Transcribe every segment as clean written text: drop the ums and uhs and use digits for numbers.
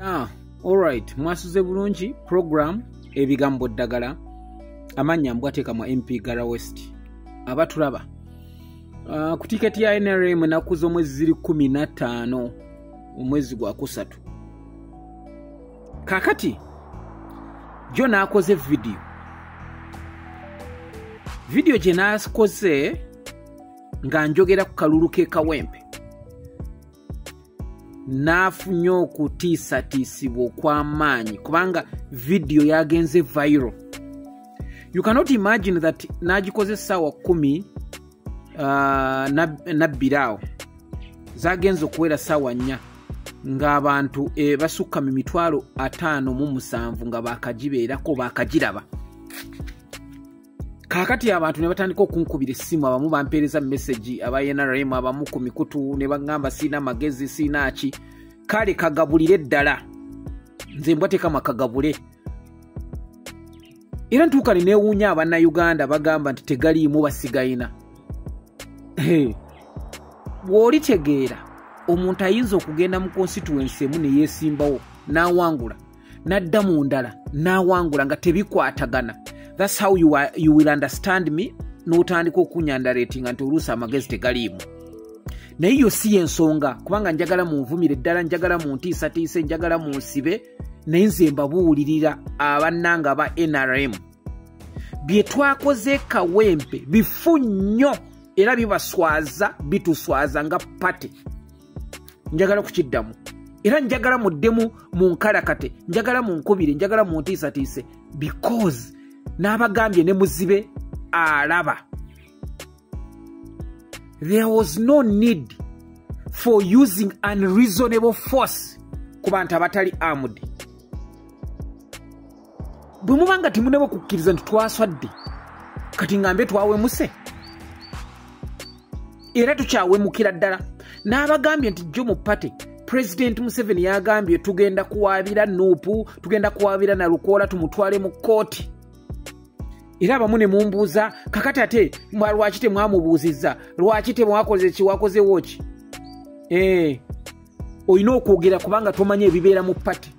Alright, mwasuze bulungi program ebigambo ddagala amanya mbwateeka mu MP Gara West abatulaba ku tiketi ya NRM ennaku z'omwezi ziri 15 omwezi gwa kusatu. Kakati jo naakoze video gye naakoze nga njogera ku kalulu ke Kawempe nafunye okutiisatiisibwa okw'amaanyi kubanga video yagenze viral. You cannot imagine that nagikoze sawa 10 nabbirawo zagenze okuwera sawa 4 ng'abantu basukka mu 57,000 nga bakagibeerako bakagiraba. Kakati abantu ne batandika okunkubira essimu, abamu bampeereza message aba NRM, abamu ku mikutu ne bagamba sina magezi sina ki. Kale kagabulire ddala, nze mbwateeka makagabule. Era ntuuka ne neewuunya Abannayuganda bagamba nti tegaliimu basigayina. Bw'olitegeera omuntu ayinza okugenda mu constituency emu ne yeesimbawo n'awangula, n'adda mu ndala n'awangula nga tebikwatagana. That's how you will understand me. N'otandika okunyandaratinga nti oluusi amagezi tegaliimu. Naye yo si ensonga kubanga njagala munvumire ddala, njagala muntiisatiise, njagala munsibe, naye nze mbabuulirira abannanga aba NRM. Bye twakoze Kawempe bifu nnyo era bibaswaza, bituswaza nga pate. Njagala kukiddamu. Era njagala muddemu mu nkalakate, njagala munkubire, njagala muntiisatiise because n'abagambye ne muzibe alaba. There was no need for using unreasonable force ku bantu abatali armed. Bwe mubanga timunebo kukkiriza nti twaswadde kati ngambe twawemuse era tukyawemukira ddala. N'abagambye nti jjo mu pate President Museveni yagambye tugenda kuwaabira Nuupu, tugenda kuwaabira Nalukoola tumutwale mu kooti. Era abamu ne mumbuuza kakati ate lwaki temwamubuuzizza, lwaki temwakoze kiwakoze woki? Olina okwogera kubanga tomanya ebibeera mu pate.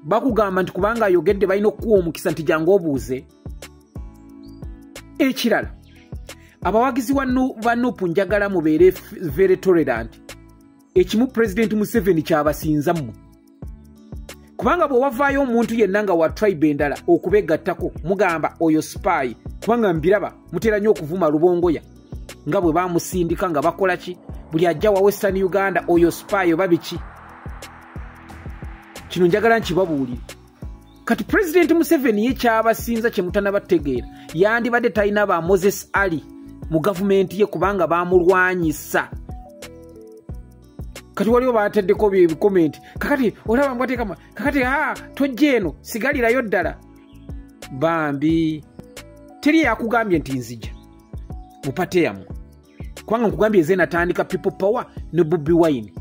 Bakugamba nti kubanga ayogedde balina okukuwa omukisa nti jangu obuuze. Ekirala, abawagizi ba Nuupu njagala mubeere very tolerant. Ekimu President Museveni kyabasinza mmwe. Kubanga bwe wavaayo omuntu yenna nga wa tribe endala okubegattako mugamba oyo spy, kubanga mbiraba mutera nnyo okuvuma Lubongoya nga bwe bamusindika nga bakola ki, buli ajja wa Western Uganda oyo spy oba biki. Kino njagala nkibabuulire. Kati President Museveni ye kyabasinza kye mutanabategeera yandibadde talina ba Moses Ali mu gavumenti ye kubanga bamulwanyisa. Kati waliwo bateddeko comment kakati olaba mbwateekama kakati tojja eno sigalirayo ddala bambi teri yakugambye nti nzija mupate yamu kubanga nkugambye ze natandika People Power ne Bobi Wine.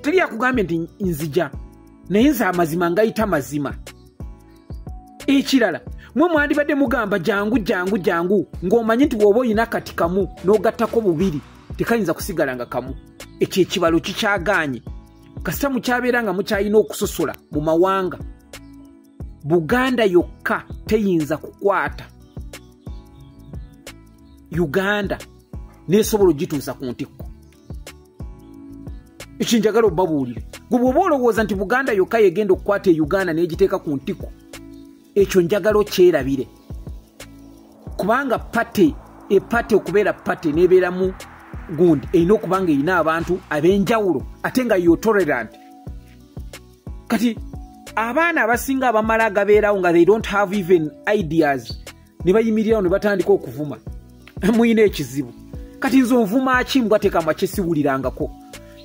Teri yakugambye nti nzija naye nze amazima ngayita mazima. Ekirala mwe mwandibadde mugamba jangu ng'omanyi nti bw'oba oyina kati kamu n'ogattako bubiri tekayinza kusigala nga kamu. Ekyo ekibalo kikyaganye kasita mukyabeera nga mukyalina okususula mu mawanga. Buganda yokka teyinza kukwata Uganda nesobola ogituusa ku ntikko. Ekyo njagala obabuulire. Gwe bw'oba olowooza nti Buganda yokka yegenda okukwata Uganda n'egiteeka ku ntikko, ekyo njagala okyerabire kubanga epate okubeera pate n'ebeeramu gundi erina okubanga erina abantu ab'enjawulo ate nga yo tolerant. Kati abaana abasinga abamala agabeerawo nga they don't have even ideas ne bayimirirawo ne batandika okuvuma muyina ekizibu. Kati nze onvuma ki mbwateeka makisiwulirangako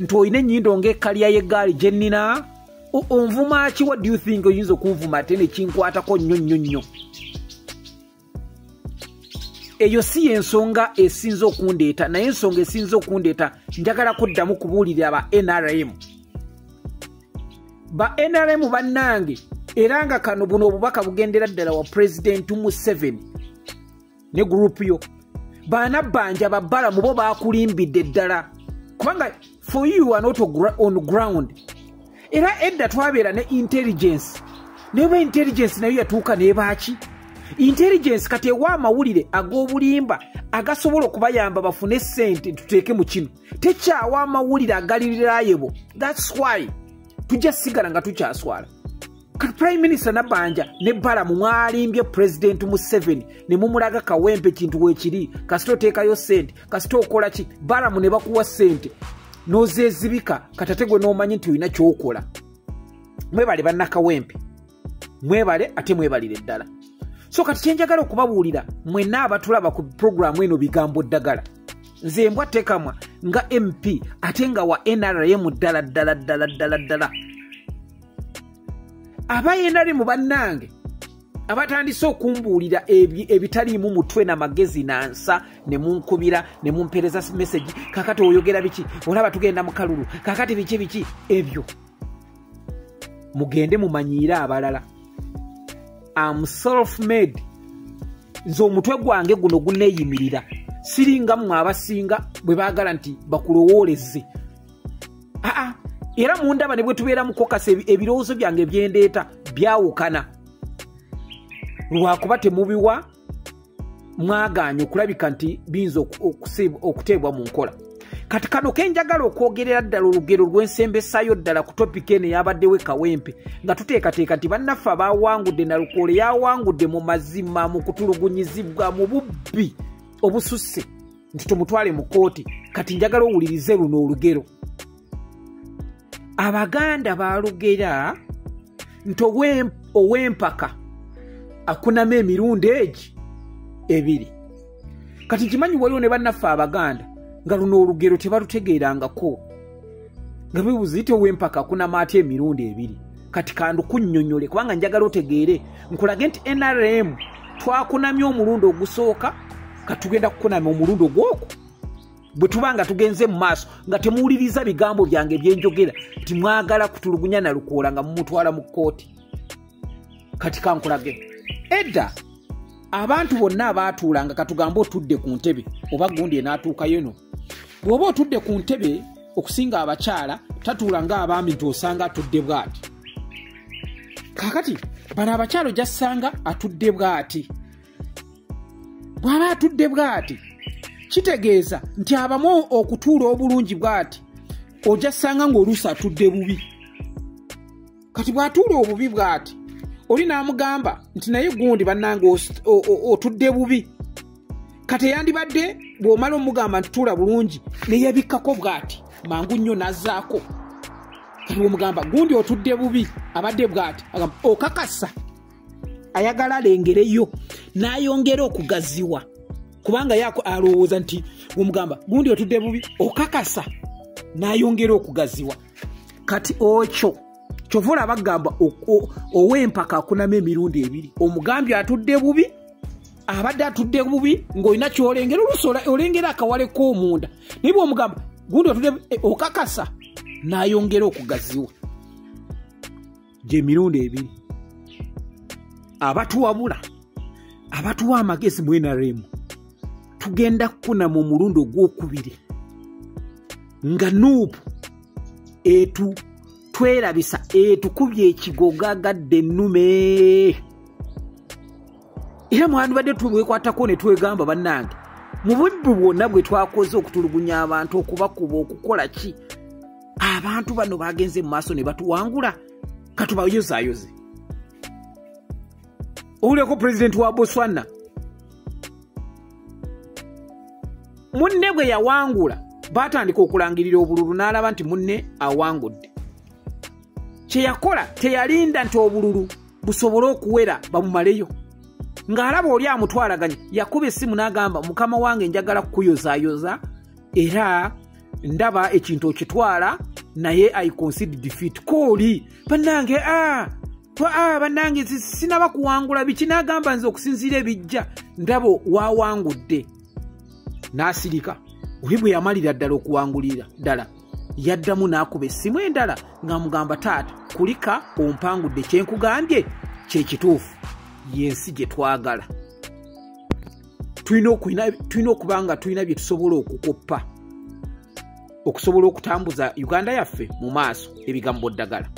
nti oyina ennyindo ng'ekkalya y'eggaali gye nnina? Onvuma ki? What do you think oyinza okunvuma ate ne kinkwatako nnyo? Eyo si ensonga esinza okundeeta, naye ensonga esinza okundeeta njagala kuddamu kubuulira aba NRM. Ba NRM bannange era nga kano buno obubaka bugendera ddala wa President Museveni ne group yo. Baana bbanja babbala mu bo baakulimbidde ddala kubanga for you are not on ground. era edda twabeera ne intelligence neba intelligence nayo yatuuka nebaaki intelligence kati ewa amawulire ag'obulimba agasobola okubayamba bafune ssente tuteeke mu kino tekyawa amawulire agaliriraayebo. That's why tujja sigala nga tukyaswala. Kati prime minister Nabanja ne Balamu mwalimbye president Museveni ne mumulaga kawempe kintu wekiri kasito oteekayo ssente kasito okola ki Balamu ne bakuwa ssente nozeezibika katategwe n'omanyi nti olina kyokola. Mwebale bannakawempe mwebale ate mwebalire ddala. So kati kyenjagala okubabuulira mwenna abatulaba ku programu eno bigambo ddagala nze mbwa tekamwa nga MP ate nga wa NRM ddala aba NRM bannange abatandise okumbuulira ebitaliimu mutwe na magezi nansa ne munkubira ne mumpereza message kakati oyogera biki olaba tugenda mu kalulu kakati biki ebyo mugende mumanyiira abalala. I'm self-made. Nze omutwe gwange guno guneeyimirira. Siringa mmwe abasinga bwe baagala nti bakulowooleze. Era mundaba ne bwe tubeera mu kokasa ebirowoozo byange byendeeta byawukana. Lwakuba temubiwa mwagaanye okulabika nti biyinza okuteebwa mu nkola. Kati kano kenjagala okwogerera ddala olugero rw'ensembesaayo ddala ku topika eno eyabaddewo kawempe nga tuteekateeka nti bannaffe abaawangudde na Lukoole yawangudde mu mazima mu kutulugunyizibwa mu bubbi obususse nti tumutwale mu kooti. Kati njagala owulirize luno olugero. Abaganda baalugera nti ow'empaka akunamu emirundi egi ebiri. Kati kimanyi waliwo ne bannaffe Abaganda nga luno olugero tebalutegeerangako nga bibuuza ite ow'empaka akunama atya emirundi ebiri. Kati kandu kunnyonnyole kubanga njagala otegeere nkulage nti NRM twakunamya omulundi ogusooka katugenda kukunamya omulundi ogwoku bwe tubanga tugenze mu maaso nga temuwuliriza bigambo byange byenjogera nti mwagala kutulugunya na Lukoola nga mumutwala mu kkooti. Kati kankulage edda abantu bonna abaatuulanga katugambe otudde ku ntebe oba gundi enaatuukayo no bw'oba otudde ku ntebe okusinga abakyala tatuula ng'abaami nti osanga atudde bw'ati. Kaakati bano abakyala ojja ssanga atudde bw'ati. Bw'aba atudde bw'ati kitegeeza nti abamu okutuula obulungi bw'ati ojja ssanga ng'oluusi atudde bubi. Kati bw'atuula obubi bw'ati oli n'amugamba nti naye gundi bannange otudde bubi. Kati yandibadde bw'omala omugamba nti tuula bulungi ne yeebikkako bw'ati mangu nnyo n'azzaako. Kati bw'omugamba gundi otudde bubi abadde bw'ati agamba okakasa. Ayagala alengereyo n'ayongera okugaziwa kubanga yako alowooza nti bw'omugamba gundi otudde bubi okakasa n'ayongera okugaziwa. Kati okyo kyovula bagamba ow'empaka akunama emirundi ebiri. Omugambye atudde bubi abadde atudde bubi ng'olina ky'olengera oluusi olengera akawale k'omunda naye bw'omugamba gundi otudde okakasa n'ayongera okugaziwa. Gye mirundi ebiri. Abatuwabula abatuwa amagezi mu NRM tugenda kukunama omulundi ogwokubiri nga nuupu twerabisa etukubye ekigoga gadde ennume. Era mwandu badde twekwatako ne twegamba bannange mu bubbi bwonna bwe twakoze okutulugunya abantu okubakuba okukola ki abantu bano bagenze mu maaso ne batuwangula katubayozaayoze. Owuleko pulezidenti wa Botswana munne bwe yawangula batandika okulangirira obululu n'alaba nti munne awangudde. Kyeyakola teyalinda nti obululu busobole okuwera bamumaleyo. Ng'alaba oli amutwalaganya yakuba essimu n'agamba mukama wange njagala kukuyozaayoza era ndaba ekintu okitwala naye I concede defeat. Kooli bannange bannange sinaba kuwangula biki n'agamba nze okusinziira ebijja ndabo wawangudde. N'asirika oli bwe yamalira ddala okuwangulira ddala yaddamu n'akuba essimu endala ng'amugamba taata kulika ompangudde kyenkugambye kyekituufu yensi gye twagala. Tulina okuba nga tulina bye tusobola okukoppa. okusobola okutambuza Uganda yaffe mu maaso ebigambo ddagala.